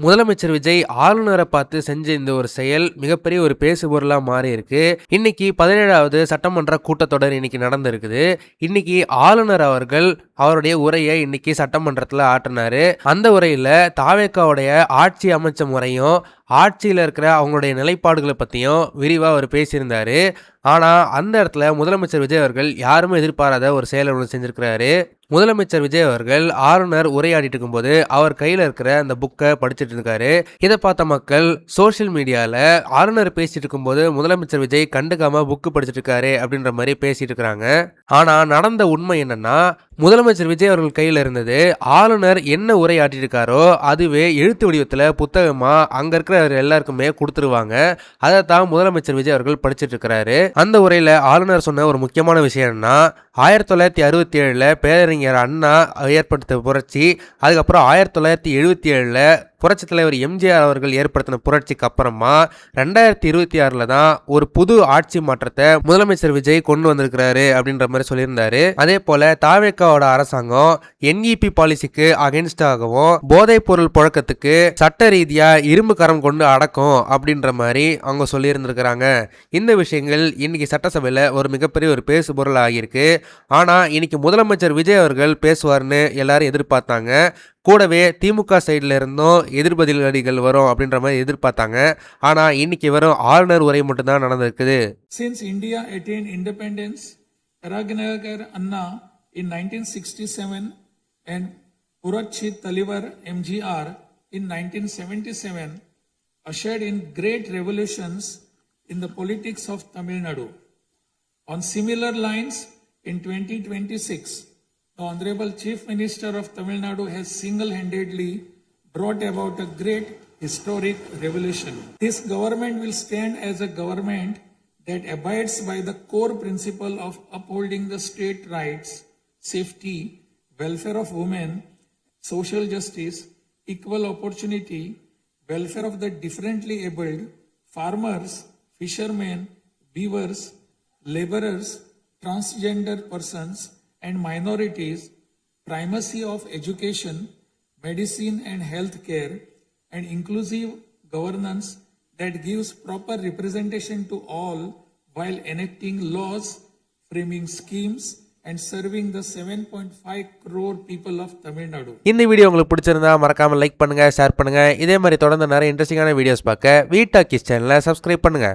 முதலமைச்சர் விஜய் ஆளுநரை பார்த்து செஞ்ச இந்த ஒரு செயல் மிகப்பெரிய ஒரு பேசுபொருளா மாறி இருக்கு. இன்னைக்கு 17வது சட்டமன்ற கூட்டத்தொடர் இன்னைக்கு நடந்திருக்குது. இன்னைக்கு ஆளுநர் அவர்கள் அவருடைய உரையை இன்னைக்கு சட்டமன்றத்துல ஆற்றினாரு. அந்த உரையில தாவேகாவுடைய ஆட்சி அமைச்ச முறையும் ஆட்சியில் இருக்கிற அவங்களுடைய நிலைப்பாடுகளை பற்றியும் விரிவாக அவர் பேசியிருந்தாரு. ஆனால் அந்த இடத்துல முதலமைச்சர் விஜய் அவர்கள் யாருமே எதிர்பாராத ஒரு செயலை ஒன்று செஞ்சிருக்கிறாரு. முதலமைச்சர் விஜய் அவர்கள் ஆளுநர் உரையாடிட்டு இருக்கும்போது அவர் கையில் இருக்கிற அந்த புக்கை படிச்சுட்டு இருக்காரு. இதை பார்த்த மக்கள் சோசியல் மீடியாவில் ஆளுநர் பேசிட்டு இருக்கும்போது முதலமைச்சர் விஜய் கண்டுக்காம புக்கு படிச்சுட்டு இருக்காரு அப்படின்ற மாதிரி பேசிட்டு இருக்கிறாங்க. ஆனால் நடந்த உண்மை என்னன்னா, முதலமைச்சர் விஜய் அவர்கள் கையில் இருந்தது ஆளுநர் என்ன உரையாட்டி இருக்காரோ அதுவே எழுத்து வடிவத்தில் புத்தகமாக அங்கே இருக்கிற எல்லாருக்குமே கொடுத்துருவாங்க. அதை தான் முதலமைச்சர் விஜய் அவர்கள் படிச்சுட்டு இருக்கிறாரு. அந்த உரையில் ஆளுநர் சொன்ன ஒரு முக்கியமான விஷயம்னா, 1967 பேரறிஞர் அண்ணா ஏற்படுத்திய புரட்சி, அதுக்கப்புறம் 1977 புரட்சி தலைவர் எம்ஜிஆர் அவர்கள் ஏற்படுத்தின புரட்சிக்கு அப்புறமா 2026 தான் ஒரு புது ஆட்சி மாற்றத்தை முதலமைச்சர் விஜய் கொண்டு வந்திருக்கிறாரு அப்படின்ற மாதிரி சொல்லியிருந்தாரு. அதே போல தாவேகாவோட அரசாங்கம் NEP பாலிசிக்கு அகென்ஸ்டாகவும் போதைப் பொருள் புழக்கத்துக்கு சட்ட ரீதியா இரும்பு கரம் கொண்டு அடக்கும் அப்படின்ற மாதிரி அவங்க சொல்லியிருந்திருக்கிறாங்க. இந்த விஷயங்கள் இன்னைக்கு சட்டசபையில் ஒரு மிகப்பெரிய ஒரு பேசு பொருள் ஆகியிருக்கு. ஆனா இன்னைக்கு முதலமைச்சர் விஜய் அவர்கள் பேசுவார்னு எல்லாரும் எதிர்பார்த்தாங்க. கூடவே திமுக சைட்ல இருந்தும் எதிர்பதிலடிகள் வரும் அப்படின்ற மாதிரி எதிர்பார்த்தாங்க. ஆனா இன்னைக்கு வெறும் ஆளுநர் உரை மட்டும் தான் நடந்திருக்குது. Since India attained independence, Raghunagar Anna in 1967 and Purachi Talivar MGR in 1977 ushered in great revolutions in the politics of Tamil Nadu. On similar lines, in 2026, the Honorable Chief Minister of Tamil Nadu has single-handedly brought about a great historic revolution. This government will stand as a government that abides by the core principle of upholding the state rights, safety, welfare of women, social justice, equal opportunity, welfare of the differently abled, farmers, fishermen, weavers, laborers, transgender persons and minorities, primacy of education, medicine and health care, and inclusive governance that gives proper representation to all while enacting laws, framing schemes, and serving the 7.5 crore people of Tamil Nadu. இந்த video உங்களுக்கு பிடிச்சிருந்தா மறக்காம like பண்ணுங்க, share பண்ணுங்க. இதே மாதிரி தொடர்ந்து நிறைய இன்ட்ரெஸ்டிங்கான வீடியோஸ் பார்க்க வீ டாக்கீஸ் சேனலை சப்ஸ்கிரைப் பண்ணுங்க.